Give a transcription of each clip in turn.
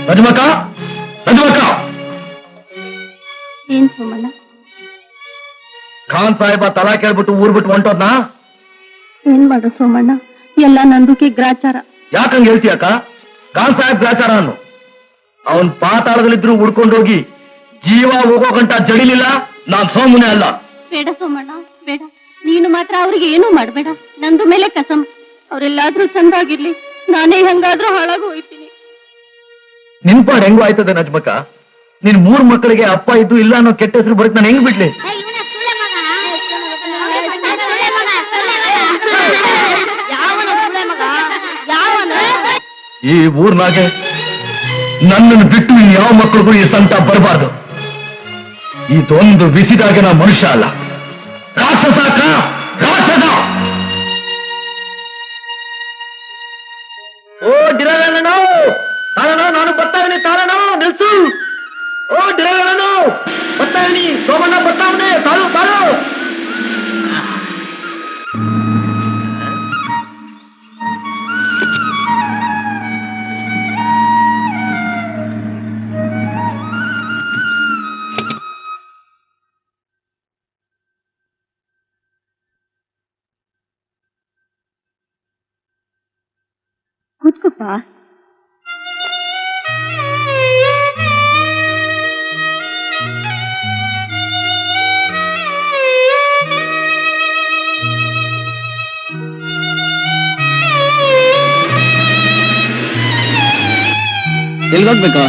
ರಜಮಕ್ಕ, ರಜಮಕ್ಕ, ಏನ್ ಸೋಮಣ್ಣ? ಖಾನ್ ಸಾಹೇಬ ತಲಾ ಕೇಳ್ಬಿಟ್ಟು ಊರ್ ಬಿಟ್ಟು ಹೊಂಟೋದ್ನಾ? ಏನ್ ಮಾಡು ಸೋಮಣ್ಣ, ಎಲ್ಲ ನಂದುಕಿ ಗ್ರಾಚಾರ. ಯಾಕಂಗ್ ಹೇಳ್ತೀಯಕ್ಕ? ಖಾನ್ ಸಾಹೇಬ್ ಗ್ರಾಚಾರ ಅನ್ನು ಅವನ್ ಪಾತಾಳದಲ್ಲಿದ್ರು ಹುಡ್ಕೊಂಡೋಗಿ ಜೀವ ಹೋಗೋ ಗಂಟ ಜಡಿಲಿಲ್ಲ. ನಾನ್ ಸೋಮುನೆ ಅಲ್ಲ. ಬೇಡ ಸೋಮಣ್ಣ, ಬೇಡ. ನೀನು ಮಾತ್ರ ಅವ್ರಿಗೆ ಏನೂ ಮಾಡ್ಬೇಡ. ನಂದು ಮೇಲೆ ಕಸಂ. ಅವ್ರೆಲ್ಲಾದ್ರೂ ಚಂದಾಗಿರ್ಲಿ, ನಾನೇ ಹೆಂಗಾದ್ರೂ ಹಾಳಾಗಿ ಹೋಯ್ತೀನಿ. ನಿನ್ಪಾಡ್ ಹೆಂಗೋ ಆಯ್ತದೆ ನಜ್ಮಕ್ಕ. ನಿನ್ 3 ಮಕ್ಕಳಿಗೆ ಅಪ್ಪ ಇದ್ದು ಇಲ್ಲ ಅನ್ನೋ ಕೆಟ್ಟ ಹೆಸರು ಬರಕ್ ನಾನು ಹೆಂಗ್ ಬಿಡ್ಲಿ? ಈ ಊರ್ನಾಗೆ ನನ್ನನ್ನು ಬಿಟ್ಟು ಯಾವ ಮಕ್ಕಳಿಗೂ ಈ ಸಂತ ಬರಬಾರ್ದು. ಇದೊಂದು ಬಿಸಿದಾಗೆ ನಾ ಮನುಷ್ಯ ಅಲ್ಲ, ರಾಕ್ಷಸ ಅಕ್ಕ, ರಾಕ್ಷಸ. ಓ ಡಿರವೇಲನೋ, ತಾರಣ, ನಾನು ಬರ್ತಾವಣಿ. ತಾರಣ ನಿಲ್ಸು. ಓ ಡಿರವೇಲನೋ ಬರ್ತಾವಣಿ. ಸೋಮಣ್ಣ ಬರ್ತಾವಣೆ. ತಾಳು ತಾಳು. ಕೂತ್ಕೊಪ್ಪ. ಎಲ್ಗೋಗ್ಬೇಕು?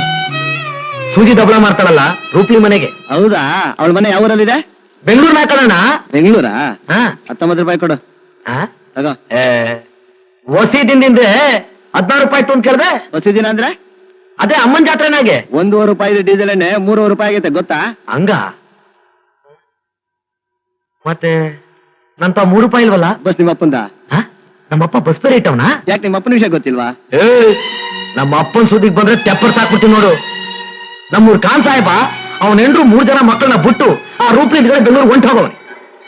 ಸೂಜಿ ದಬಳ ಮಾಡ್ತಾಳಲ್ಲ ರೂಪಿ ಮನೆಗೆ. ಹೌದಾ? ಅವಳ ಮನೆ ಯಾವ ಊರಲ್ಲಿದೆ? ಬೆಂಗಳೂರು ಹಾಕೋಣ. ಬೆಂಗಳೂರಾ? ಹಾ. 19 ರೂಪಾಯಿ ಕೊಡು. ತಗೋ. ಹೊಸಿ ದಿನದಿಂದ 16 ರೂಪಾಯಿ ಅಂತ ಕೇಳ್ದೆ. ಹೊಸ ದಿನ ಅಂದ್ರೆ ಅದೇ ಅಮ್ಮನ್ ಜಾತ್ರೆನಾಗೆ 1.5 ರೂಪಾಯಿ ಡೀಸೆಲ್ ಎಣ್ಣೆ 3 ರೂಪಾಯಿ ಆಗೈತೆ, ಗೊತ್ತಾ? ಹಂಗ ಮತ್ತೆ ನಂತ 3 ರೂಪಾಯಿ ಇಲ್ವಲ್ಲ? ಬಸ್ ನಿಮ್ಮ ಅಪ್ಪಂದ? ನಮ್ಮಪ್ಪ ಬಸ್ ಬೇರೆ ಇಟ್ಟವನ? ಯಾಕೆ ನಿಮ್ಮ ಅಪ್ಪನ ವಿಷಯ ಗೊತ್ತಿಲ್ವಾ? ನಮ್ಮ ಅಪ್ಪನ್ ಸುದ್ದಿಗೆ ಬಂದ್ರೆ ತೆಪ್ಪರ್ ಸಾಕ್ಬಿಡ್ತೀನಿ ನೋಡು. ನಮ್ಮೂರ್ ಖಾನ್ ಸಾಹೇಬ ಅವನ ಹೆಂಡ್ರು 3 ಜನ ಮಕ್ಕಳನ್ನ ಬಿಟ್ಟು ಆ ರೂಪಿ ಬೆಂಗಳೂರು ಹೊಂಟು ಹೋಗವನಿ.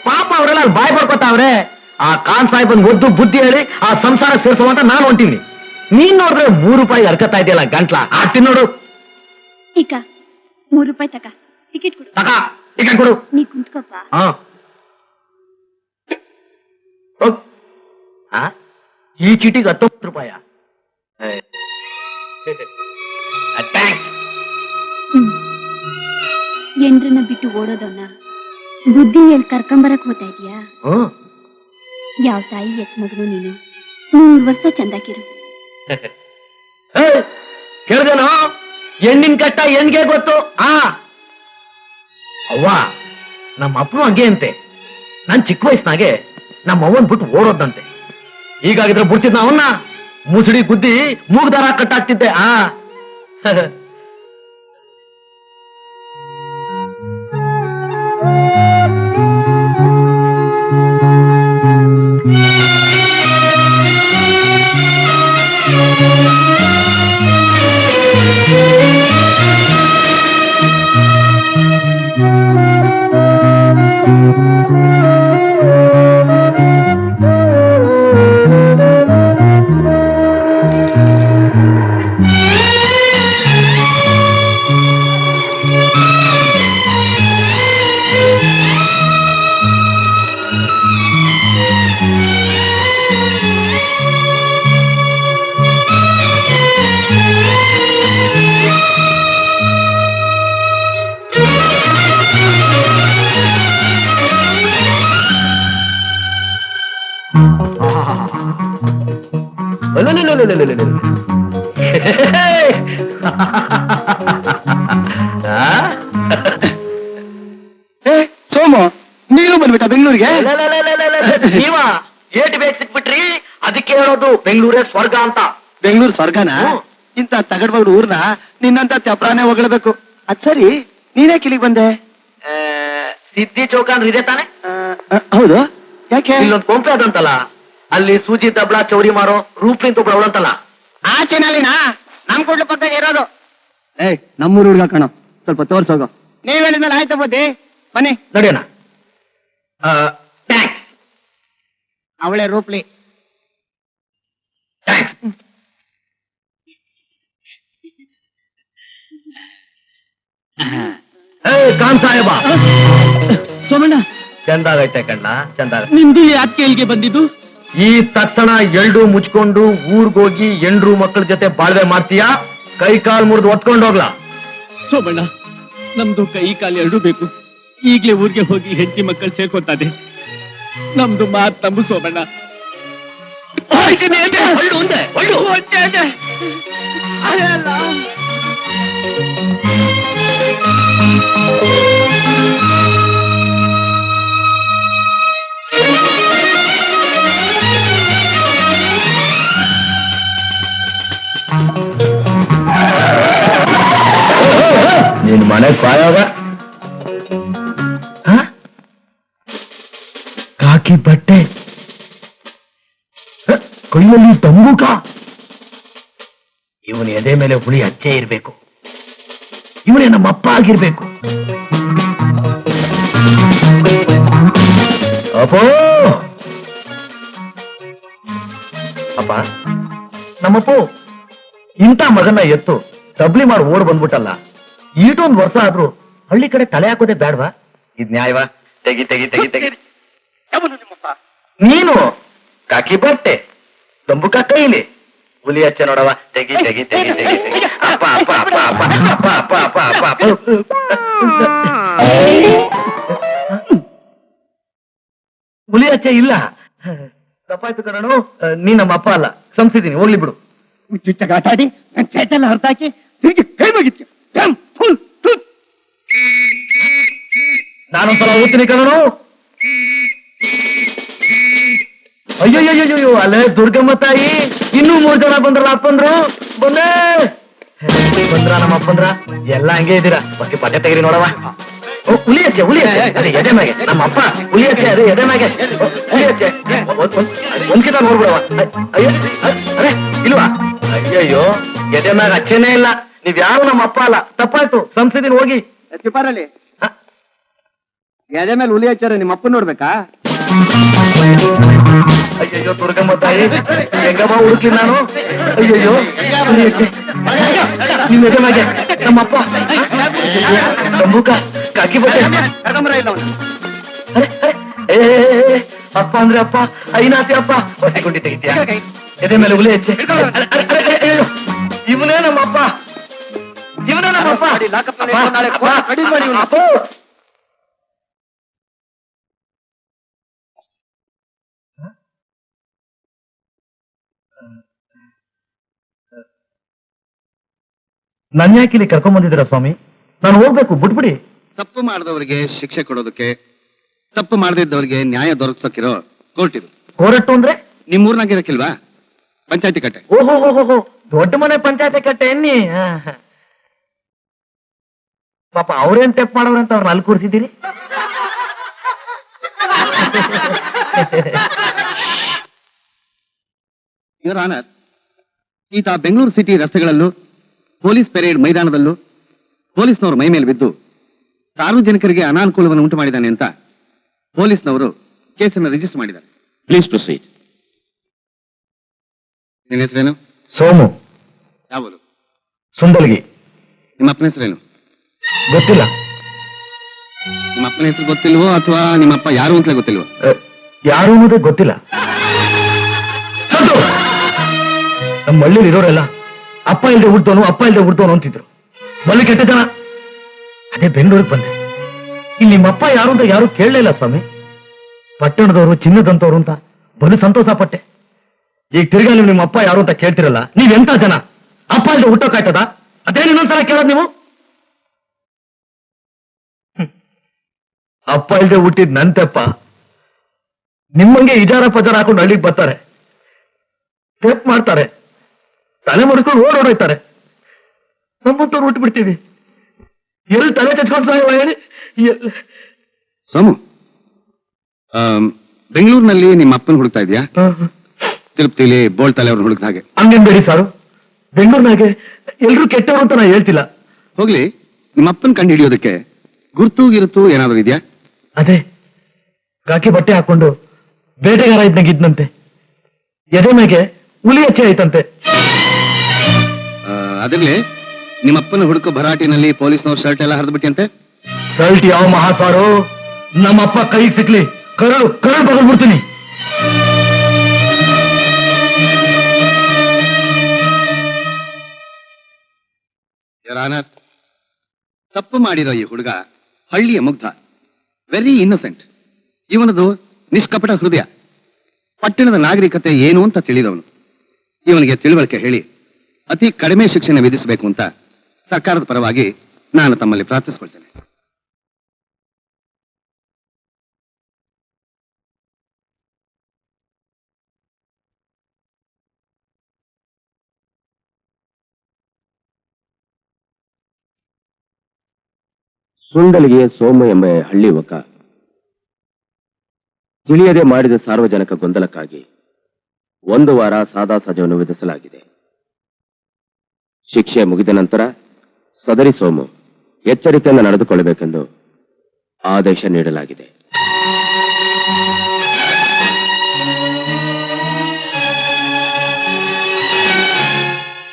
ಪಾಪ ಅವರೆಲ್ಲ ಅಲ್ಲಿ ಬಾಯ್ ಬರ್ಕೊತಾವ್ರೆ. ಆ ಖಾನ್ ಸಾಹೇಬನ್ ಒದ್ದು ಬುದ್ಧಿ ಹೇಳಿ ಆ ಸಂಸಾರ ಸೇರ್ಸುವಂತ ನಾನು ಹೊಂಟೀನಿ. ನೀನ್ ನೋಡ್ರೆ 3 ರೂಪಾಯಿ ಹರ್ಕತ್ತಾ ಇದೆಯಲ್ಲ ಗಂಟ್ಲ. ಆಗ್ತೀನಿ ನೋಡು. ಈಗ 3 ರೂಪಾಯಿ ತಕ. ಟಿಕೆಟ್ ಕೊಡು. ತಕ ಟಿಕೆಟ್ ಕೊಡು. ನೀ ಕುಂತ್ಕೊಪ್ಪ. ಈ ಚೀಟಿಗೆ 19 ರೂಪಾಯ. ಎಂಡ್ರನ್ನ ಬಿಟ್ಟು ಓಡೋದನ್ನ ಬುದ್ಧಿ ಹೇಳಿ ಕರ್ಕೊಂಬರಕ್ ಹೋಗ್ತಾ ಇದೀಯಾ? ಯಾವ ತಾಯಿ ಎತ್ ಮಗನು ನೀನು. 3 ವರ್ಷ ಚಂದಾಕಿರು. ಕೇಳ್ದೇನೋ? ಹೆಣ್ಣಿನ ಕಟ್ಟ ಹೆಣ್ಗೆ ಗೊತ್ತು. ಅವ್ವ ನಮ್ಮ ಅಪ್ಪನು ಹಂಗೆ ಅಂತೆ. ನಾನ್ ಚಿಕ್ಕ ವಯಸ್ಸಿನಾಗೆ ನಮ್ಮ ಅವ್ವನ್ ಬಿಟ್ಟು ಓಡೋದಂತೆ. ಹೀಗಾಗಿದ್ರೆ ಬಿಡ್ತಿದ್ನ ಅವನ್ನ. ಮುಸುಡಿ ಬುದ್ಧಿ ಮೂಗ್ದಾರ ಕಟ್ಟಾಗ್ತಿದ್ದೆ. ಸೋಮು, ನೀನು ಬಂದ್ಬಿಟ್ಟ ಬೆಂಗಳೂರಿಗೆ? ನೀವ ಏಟ್ ಬೇಗ ಸಿಕ್ಬಿಟ್ರಿ. ಅದಕ್ಕೆ ಹೇಳೋದು ಬೆಂಗಳೂರೇ ಸ್ವರ್ಗ ಅಂತ. ಬೆಂಗಳೂರು ಸ್ವರ್ಗನ? ಇಂತ ತಗಡ್ಬಾರ್ದು ಊರ್ನ ನಿನ್ನಂತ ತೆಪ್ರಾನೇ ಹೊಗಳಬೇಕು. ಅದ್ ಸರಿ, ನೀನೇ ಕಿಲಿಗ್ ಬಂದೆ? ಸಿದ್ದಿ ಚೌಕ ಅಂದ್ರೆ ಇದೆ ತಾನೆ? ಹೌದು. ಯಾಕೆ? ಇಲ್ಲೊಂದು ಕೊಂಪೆ ಅದಂತಲ್ಲ, ಅಲ್ಲಿ ಸೂಜಿ ದಬ್ಳ ಚೌರಿ ಮಾರೋ ರೂಪಿ ಅಂತ ಒಬ್ಳು ಅವಳಂತಲ್ಲ. ಆ ಚೆನ್ನಲ್ಲಿನಾ? ನಮ್ ಕೊಡ್ಲು ಪಕ್ಕ ಇರೋದು. ನಮ್ಮೂರು ಹುಡುಗ ಕಣೋ, ಸ್ವಲ್ಪ ತೋರ್ಸೋಗು. ನೀವ್ ಹೇಳಿದ್ಮೇಲೆ ಆಯ್ತಾ ಬುದ್ಧಿ. ಬನ್ನಿ ನಡೆಯೋಣ. ಅವಳೆ ರೂಪ್ಲಿ. ಖಾನ್ ಸಾಹೇಬ. ಸೋಮಣ್ಣ, ಚಂದಾಗೈತೆ ಕಣ್ಣ, ಚಂದಾಗ. ನಿಮ್ದು ಯಾಕೆ ಇಲ್ಲಿಗೆ ಬಂದಿದ್ದು? ಈ ತಕ್ಷಣ ಎಲ್ರೂ ಮುಚ್ಕೊಂಡು ಊರ್ಗೋಗಿ ಎಂಡ್ರು ಮಕ್ಕಳ ಜೊತೆ ಬಾಳ್ವೆ ಮಾಡ್ತೀಯಾ? ಕೈ ಕಾಲ್ ಮುರಿದು ಒತ್ಕೊಂಡು ಹೋಗ್ಲಾ? ಸೋಮಣ್ಣ, ನಮ್ದು ಕೈ ಕಾಲು ಎರಡೂ ಬೇಕು. ಈಗ್ಲೇ ಊರಿಗೆ ಹೋಗಿ ಹೆಂಡತಿ ಮಕ್ಕಳು ಸೇರ್ಕೊತಾನೆ. ನಮ್ದು ಮಾತ್ ನಂಬು ಸೋಮಣ್ಣ. ನಿನ್ ಮನೆ ಕಾಯೋಗ ಕಾಕಿ ಬಟ್ಟೆ, ಕೈಯಲ್ಲಿ ತಂಬೂಕ. ಇವನ ಎದೆ ಮೇಲೆ ಹುಳಿ ಹಚ್ಚೆ ಇರ್ಬೇಕು. ಇವನೇ ನಮ್ಮಪ್ಪ ಆಗಿರ್ಬೇಕು. ಅಪ್ಪೋ ಅಪ್ಪ, ನಮ್ಮಪ್ಪು ಇಂಥ ಮಗನ ಎತ್ತು ತಬ್ಲಿ ಮಾಡಿ ಓಡ್ ಬಂದ್ಬಿಟ್ಟಲ್ಲ. ಈಟೊಂದು ವರ್ಷ ಆದ್ರೂ ಹಳ್ಳಿ ಕಡೆ ತಲೆ ಹಾಕೋದೇ ಬೇಡವಾ? ಇದ್ ನ್ಯಾಯವಾ? ತೆಗಿ ತೆಗಿ ತೆಗಿ ತೆಗಿ. ನೀನು ಕಾಕಿ ಬಟ್ಟೆ, ತಂಬುಕ ಕೈಲಿ, ಹುಲಿ ಹಚ್ಚೆ ನೋಡವ. ತೆಗಿ ತೆಗಿ ತೆಗಿ ತೆಗಿ ತೆಗಿ. ಅಪ್ಪ ಅಪ್ಪ ಅಪ್ಪ ಅಪ್ಪ ಅಪ್ಪ ಅಪ್ಪ ಅಪ್ಪ ಅಪ್ಪ ಅಪ್ಪ. ಹುಲಿ ಹಚ್ಚೆ ಇಲ್ಲ. ತಪ್ಪಾಯ್ತು ಕಣನು, ನೀ ನಮ್ಮ ಅಪ್ಪ ಅಲ್ಲ. ಸಂಸಿದ್ದೀನಿ, ಹೋಗ್ಲಿ ಬಿಡು. ಆಟಾಡಿ ಚೈತೆಲ್ಲ ಹೊರತಾಕಿ ತಿರುಗಿ ಕೈ ಮುಗಿತು. ನಾನೊಂದ್ಸಲ ಓದ್ತೀನಿ ಕಣನು. ಅಯ್ಯಯ್ಯೋ, ಅಲ್ಲೇ ದುರ್ಗಮ್ಮ ತಾಯಿ, ಇನ್ನೂ 3 ಜನ ಬಂದ್ರಲ್ಲ ಅಪ್ಪಂದ್ರು. ಬಂದೇ ಬಂದ್ರ ನಮ್ಮ ಅಪ್ಪಂದ್ರ. ಎಲ್ಲ ಹಂಗೆ ಇದ್ದೀರಾ. ಬಗ್ಗೆ ಪಟ್ಟೆ ತೆಗಿರಿ ನೋಡವ. ಹುಲಿ ಹಚ್ಚೆ, ಹುಲಿ ಹಚ್ಚೆ, ಅದೇ ಎದೆ ಮ್ಯಾಗೆ. ನಮ್ಮ ಅಪ್ಪ ಹುಲಿ ಹಚ್ಚೆ, ಅದೇ ಎದೆ ಮ್ಯಾಗೆ. ಹುಲಿ ಹಚ್ಚೆ ಒಂದ್ಕಿತ ನೋಡ್ಬಿಡವ. ಅಯ್ಯೋ, ಅದೇ ಇಲ್ವಾ? ಅಯ್ಯಯ್ಯೋ, ಎದೆ ಮ್ಯಾಗ ಹಚ್ಚೇನೇ ಇಲ್ಲ. ನೀವ್ ಯಾರು ನಮ್ಮ ಅಪ್ಪ ಅಲ್ಲ. ತಪ್ಪಾಯ್ತು, ಸಂಸದಿನ ಹೋಗಿ. ಚಿಪಾರಲ್ಲಿ ಎದೆ ಮೇಲೆ ಹುಲಿ ಹಚ್ಚಾರ ನಿಮ್ಮ ಅಪ್ಪನ್ ನೋಡ್ಬೇಕಾ? ಅಯ್ಯಯ್ಯೋ ದುರ್ಗಮ್ಮ ತಾಯಿ, ಹೆಂಗಮ್ಮ ಹುಡುಕ್ಲಿ ನಾನು? ಅಯ್ಯಯ್ಯೋ, ನಿಮ್ ಎದೆ ಮ್ಯಾಗೆ ನಮ್ಮಪ್ಪ. ತಂಬೂಕ, ಕಾಕಿ ಬಟ್ಟೆ. ಏ ಅಪ್ಪ ಅಂದ್ರೆ ಅಪ್ಪ, ಐನಾತಿ ಅಪ್ಪ. ಹೊಟ್ಟೆ ಗುಂಡಿ ತೆಗಿತೀಯ? ಎದೆ ಮೇಲೆ ಹುಲಿ ಹೆಚ್ಚೆ. ಇವನೇ ನಮ್ಮಪ್ಪ, ಇವನೇ ನಮ್ಮಪ್ಪ. ಅಪ್ಪ, ನನ್ನ ಯಾಕೆ ಇಲ್ಲಿ ಕರ್ಕೊಂಡ್ ಬಂದಿದ್ದೀರಾ ಸ್ವಾಮಿ? ನಾನು ಹೋಗ್ಬೇಕು, ಬಿಟ್ಬಿಡಿ. ತಪ್ಪು ಮಾಡಿದವರಿಗೆ ಶಿಕ್ಷೆ ಕೊಡೋದಕ್ಕೆ, ತಪ್ಪು ಮಾಡದಿದ್ದವರಿಗೆ ನ್ಯಾಯ ದೊರಕಿಸೋಕಿರೋ ಕೋರ್ಟ್ ಇದು. ಕೋರಟ್ಟು ಅಂದ್ರೆ? ನಿಮ್ಮೂರ್ನಾಗಿರಕ್ಕಿಲ್ವಾ ಪಂಚಾಯತಿ ಕಟ್ಟೆ? ಓಹೋ, ದೊಡ್ಡ ಮನೆ ಪಂಚಾಯತಿ ಕಟ್ಟೆ ಎನ್ನಿ. ಪಾಪ ಅವ್ರೇನ್ ತೆಪ್ಪ ಮಾಡೋರಂತ ಅವ್ರನ್ನ ಅಲ್ಲಿ ಕೂರಿಸಿದ್ದೀರಿ. ಯುವರ್ ಆನರ್, ಈತ ಬೆಂಗಳೂರು ಸಿಟಿ ರಸ್ತೆಗಳಲ್ಲೂ ಪೊಲೀಸ್ ಪೆರೇಡ್ ಮೈದಾನದಲ್ಲೂ ಪೊಲೀಸ್ನವರು ಮೈ ಮೇಲೆ ಬಿದ್ದು ಸಾರ್ವಜನಿಕರಿಗೆ ಅನಾನುಕೂಲವನ್ನು ಉಂಟು ಮಾಡಿದ್ದಾನೆ ಅಂತ ಪೊಲೀಸ್ನವರು ಕೇಸನ್ನು ರಿಜಿಸ್ಟರ್ ಮಾಡಿದ್ದಾರೆ. Please proceed. ನಿನ್ನ ಹೆಸರೇನು? ಸೋಮು. ಯಾವುದು? ಸುಂದಲ್ಗಿ. ನಿಮ್ಮ ಅಪ್ಪನ ಹೆಸರೇನು? ಗೊತ್ತಿಲ್ಲ. ನಿಮ್ಮ ಅಪ್ಪನ ಹೆಸರು ಗೊತ್ತಿಲ್ವೋ ಅಥವಾ ನಿಮ್ಮಪ್ಪ ಯಾರು ಅಂತಲೇ ಗೊತ್ತಿಲ್ವೋ? ಯಾರು ಅನ್ನೋದೇ ಗೊತ್ತಿಲ್ಲ. ನಮ್ಮ ಹಳ್ಳಿಲಿ ಇರೋರೆಲ್ಲ ಅಪ್ಪ ಇಲ್ದೆ ಹುಡ್ತೋನು, ಅಪ್ಪ ಇಲ್ದೆ ಹುಡ್ತೋನು ಅಂತಿದ್ರು. ಬಲ್ಲಿ ಕೆಟ್ಟ ಜನ. ಅದೇ ಬೆಂಗಳೂರಿಗೆ ಬಂದೆ. ಇಲ್ಲಿ ನಿಮ್ಮಪ್ಪ ಯಾರು ಅಂತ ಯಾರು ಕೇಳಲಿಲ್ಲ ಸ್ವಾಮಿ. ಪಟ್ಟಣದವರು, ಚಿನ್ನದಂತವ್ರು ಅಂತ ಬಲು ಸಂತೋಷ ಪಟ್ಟೆ. ಈಗ ತಿರ್ಗಾ ನೀವು ನಿಮ್ಮ ಅಪ್ಪ ಯಾರು ಅಂತ ಕೇಳ್ತಿರಲ್ಲ. ನೀವೆಂತ ಜನ? ಅಪ್ಪ ಇಲ್ದೆ ಹುಟ್ಟೋಕಾಯ್ತದ? ಅದೇನು ಇನ್ನೊಂದ್ಸಲ ಕೇಳೋದು ನೀವು? ಅಪ್ಪ ಇಲ್ದೆ ಹುಟ್ಟಿದ್ ನಂತೆಪ್ಪ. ನಿಮ್ಮಂಗೆ ಇಜಾರ ಪಜಾರ ಹಾಕೊಂಡು ಹಳ್ಳಿಗೆ ಬರ್ತಾರೆ, ಟೇಪ್ ಮಾಡ್ತಾರೆ, ತಲೆ ಮಡ್ಕೊಂಡು ಓಡೋಡೋಯ್ತಾರೆ. ನಮ್ಮಂತವ್ರು ಹುಟ್ಟುಬಿಡ್ತೀವಿ. ಎಲ್ಲಿ ತಲೆ ಕಚ್ಕೊಂಡು ಸಾಯವ ಹೇಳಿ? ಸೋಮು, ಬೆಂಗಳೂರಿನಲ್ಲಿ ನಿಮ್ಮ ಅಪ್ಪನ ಹುಡುಕ್ತಾ ಇದೆಯಾ? ತಿರುಪತಿಲಿ ಬೋಳ್ತಲೆ ಅವ್ರನ್ನ ಹುಡುಕ್ದ ಹಾಗೆ. ಹಂಗೇನ್ಬೇಡಿ ಸಾರು. ಬೆಂಗಳೂರಿನಾಗೆ ಎಲ್ರು ಕೆಟ್ಟವರು ಅಂತ ನಾ ಹೇಳ್ತಿಲ್ಲ. ಹೋಗ್ಲಿ, ನಿಮ್ಮ ಅಪ್ಪನ ಕಂಡು ಹಿಡಿಯೋದಕ್ಕೆ ಗುರ್ತು ಗಿರುತು ಏನಾದ್ರು ಇದೆಯಾ? ಅದೇ ಕಾಕಿ ಬಟ್ಟೆ ಹಾಕೊಂಡು ಬೇಟೆಗಾರ ಇದ್ದಂತೆ. ಎದೆ ಮೇಲೆ ಹುಲಿ ಹಚ್ಚಿ ಆಯ್ತಂತೆ. ಅದ್ರಲ್ಲಿ ನಿಮ್ಮಪ್ಪನ ಹುಡುಕ ಭರಾಟಿನಲ್ಲಿ ಪೊಲೀಸ್ನವ್ರ ಶರ್ಟ್ ಎಲ್ಲ ಹರಿದ್ಬಿಟ್ಟಂತೆ. ಸಲ್ಟ್ ಯಾವ ಮಹಾಸಾರು ನಮ್ಮಪ್ಪ ಕೈ ಸಿಕ್ಲಿ ಕರಳು ಬಗಲ್ಬಿಡ್ತೀನಿ. ತಪ್ಪು ಮಾಡಿರೋ ಈ ಹುಡುಗ ಹಳ್ಳಿಯ ಮುಗ್ಧ, ವೆರಿ ಇನ್ನೋಸೆಂಟ್. ಇವನದು ನಿಷ್ಕಪಟ ಹೃದಯ, ಪಟ್ಟಣದ ನಾಗರಿಕತೆ ಏನು ಅಂತ ತಿಳಿದವನು. ಇವನಿಗೆ ತಿಳುವಳಿಕೆ ಹೇಳಿ ಅತಿ ಕಡಿಮೆ ಶಿಕ್ಷಣ ವಿಧಿಸಬೇಕು ಅಂತ ಸರ್ಕಾರದ ಪರವಾಗಿ ನಾನು ತಮ್ಮಲ್ಲಿ ಪ್ರಾರ್ಥಿಸಿಕೊಳ್ತೇನೆ. ಸುಂಡಲಿಗೆ ಸೋಮ ಎಂಬ ಹಳ್ಳಿ ಯುವಕ ತಿಳಿಯದೆ ಮಾಡಿದ ಸಾರ್ವಜನಿಕ ಗೊಂದಲಕ್ಕಾಗಿ 1 ವಾರ ಸಾದಾ ಸಜವನ್ನು ವಿಧಿಸಲಾಗಿದೆ. ಶಿಕ್ಷೆ ಮುಗಿದ ನಂತರ ಸದರಿ ಸೋಮು ಎಚ್ಚರಿಕೆಯಿಂದ ನಡೆದುಕೊಳ್ಳಬೇಕೆಂದು ಆದೇಶ ನೀಡಲಾಗಿದೆ.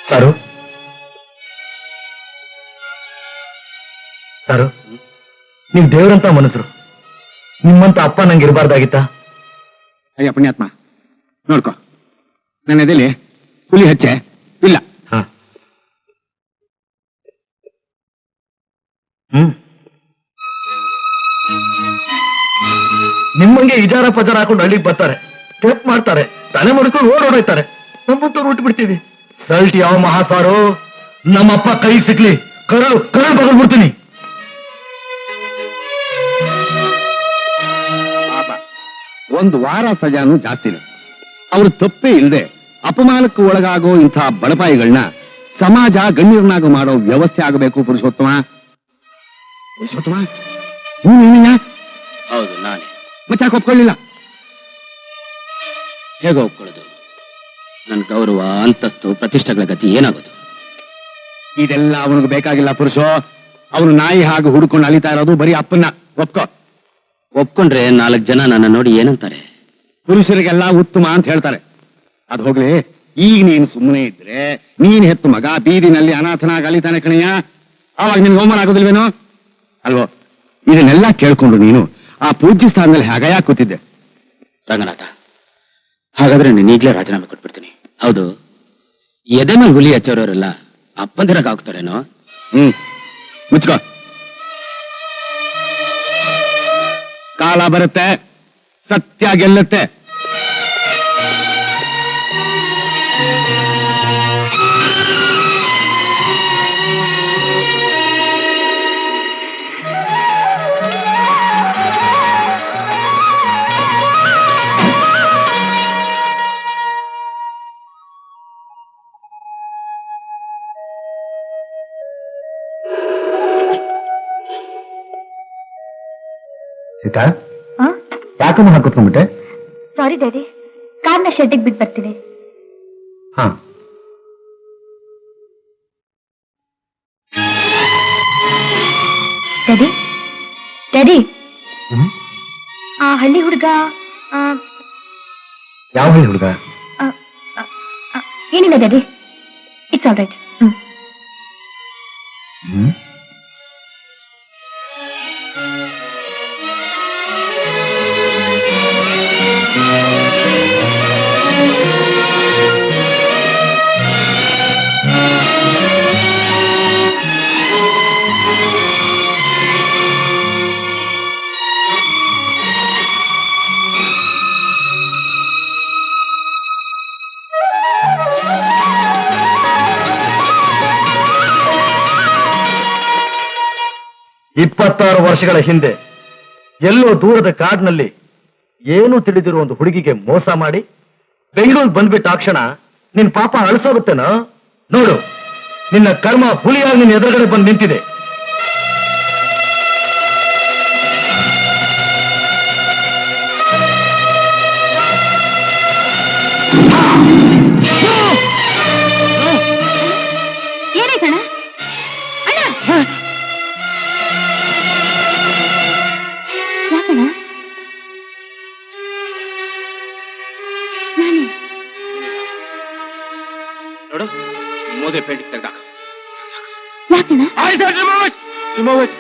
ಸಾರು ಸಾರು, ನೀವು ದೇವರಂತ ಮನಸ್ಸರು, ನಿಮ್ಮಂತ ಅಪ್ಪ ನಂಗೆ ಇರಬಾರ್ದಾಗಿತ್ತಾ? ಅಯ್ಯ ಪುಣ್ಯಾತ್ಮ, ನೋಡ್ಕೊ, ನನ್ನ ಎದೆಲಿ ಹುಲಿ ಹಚ್ಚೆ ಇಲ್ಲ. ನಿಮ್ಮಂಗೆ ಇಜಾರ ಪಜಾರ ಹಾಕೊಂಡು ಹಳ್ಳಿಗೆ ಬರ್ತಾರೆ, ಟೇಪ್ ಮಾಡ್ತಾರೆ, ತಲೆ ಮುಡ್ಕೊಂಡು ಓಡೋಡೋಯ್ತಾರೆ. ನಮ್ಮಂತವ್ರು ಹುಟ್ಟು ಬಿಡ್ತೀವಿ. ಸಲ್ಟ್ ಯಾವ ಮಹಾಸಾರು ನಮ್ಮಪ್ಪ ಕೈ ಸಿಕ್ಲಿ ಕರಳು ಬಗಲ್ಬಿಡ್ತೀನಿ. ಪಾಪ, 1 ವಾರ ಸಜಾನು ಜಾಸ್ತಿನೇ. ಅವರು ತಪ್ಪೇ ಇಲ್ಲದೆ ಅಪಮಾನಕ್ಕೆ ಒಳಗಾಗೋ ಇಂಥ ಬಡಪಾಯಿಗಳನ್ನ ಸಮಾಜ ಗಣ್ಯರನ್ನಾಗ ಮಾಡೋ ವ್ಯವಸ್ಥೆ ಆಗಬೇಕು. ಪುರುಷೋತ್ತಮ ಹೌದು, ನಾನೇ. ಮತ್ತೆ ಯಾಕೆ ಒಪ್ಕೊಳ್ಳಿಲ್ಲ? ಹೇಗೆ ಒಪ್ಕೊಳ್ಳೋದು? ನನ್ನ ಗೌರವ, ಅಂತಸ್ತು, ಪ್ರತಿಷ್ಠೆಗಳ ಗತಿ ಏನಾಗೋದು? ಇದೆಲ್ಲ ಅವನಿಗೆ ಬೇಕಾಗಿಲ್ಲ ಪುರುಷೋ. ಅವನು ನಾಯಿ ಹಾಗೆ ಹುಡ್ಕೊಂಡು ಅಲಿತಾ ಇರೋದು ಬರೀ ಅಪ್ಪನ್ನ. ಒಪ್ಕೊಂಡ್ರೆ 4 ಜನ ನನ್ನ ನೋಡಿ ಏನಂತಾರೆ? ಪುರುಷರಿಗೆಲ್ಲ ಉತ್ತಮ ಅಂತ ಹೇಳ್ತಾರೆ. ಅದು ಹೋಗ್ಲಿ, ಈಗ ನೀನು ಸುಮ್ಮನೆ ಇದ್ರೆ ನೀನ್ ಹೆತ್ತು ಮಗ ಬೀದಿನಲ್ಲಿ ಅನಾಥನಾಗ ಅಲಿತಾನೆ ಕಣಯ್ಯ. ಆವಾಗ ನಿನ್ಗೆ ಅವಮಾನ ಆಗೋದಿಲ್ವೇನೋ? ಅಲ್ವೋ? ಇದನ್ನೆಲ್ಲ ಕೇಳ್ಕೊಂಡು ನೀನು ಆ ಪೂಜ್ಯ ಸ್ಥಾನದಲ್ಲಿ ಹಾಗಯಾ ಕೂತಿದ್ದೆ. ರಂಗನಾಥ, ಹಾಗಾದ್ರೆ ನೀನು ಈಗಲೇ ರಾಜೀನಾಮೆ ಕೊಟ್ಬಿಡ್ತೀನಿ. ಹೌದು, ಎದೆ ಮೇಲೆ ಹುಲಿ ಹಚ್ಚೋರೆಲ್ಲ ಅಪ್ಪಂದಿರಾಗ ಆಗ್ತಾರೇನೋ? ಮುಚ್ಕೋ. ಕಾಲ ಬರುತ್ತೆ, ಸತ್ಯ ಗೆಲ್ಲುತ್ತೆ. ಸೀತಾ, ಯಾಕಮ್ಮ ಹಾಗೆ ಕೂತ್ಕೊಂಡ್ಬಿಟ್ಟೆ? ಸಾರಿ ಡ್ಯಾಡಿ, ಕಾರ್ನ ಶೆಡ್ಡಿಗೆ ಬಿಟ್ಟು ಬರ್ತೀನಿ. ಹಾ, ಡ್ಯಾಡಿ ಡ್ಯಾಡಿ, ಆ ಹಳ್ಳಿ ಹುಡುಗ ಯಾವ ಹಳ್ಳಿ ಹುಡುಗ? ಏನಿಲ್ಲ ಡ್ಯಾಡಿ, ಇಟ್ಸ್ ಆಲ್ ರೈಟ್. ಇಪ್ಪತ್ತಾರು ವರ್ಷಗಳ ಹಿಂದೆ ಎಲ್ಲೋ ದೂರದ ಕಾಡಿನಲ್ಲಿ ಏನೂ ತಿಳಿದಿರುವ ಒಂದು ಹುಡುಗಿಗೆ ಮೋಸ ಮಾಡಿ ಬೆಂಗಳೂರು ಬಂದ್ಬಿಟ್ಟ ಆ ಕ್ಷಣ ನಿನ್ ಪಾಪ ಅಳಿಸೋಗುತ್ತೇನೋ? ನೋಡು, ನಿನ್ನ ಕರ್ಮ ಹುಲಿಯಾಗಿ ನಿನ್ನ ಎದುರುಗಡೆ ಬಂದು ನಿಂತಿದೆ. ಏನಾಯ್ತಣ್ಣ? ಅಣ್ಣ, ಯಾಕಣ್ಣ? ನಾನೇ ನೋಡು, ಮೋದೆ ಪೇಂಟಿಗೆ ತೆಗ್ದಾಕ. ಯಾಕಣ್ಣ? Remove it.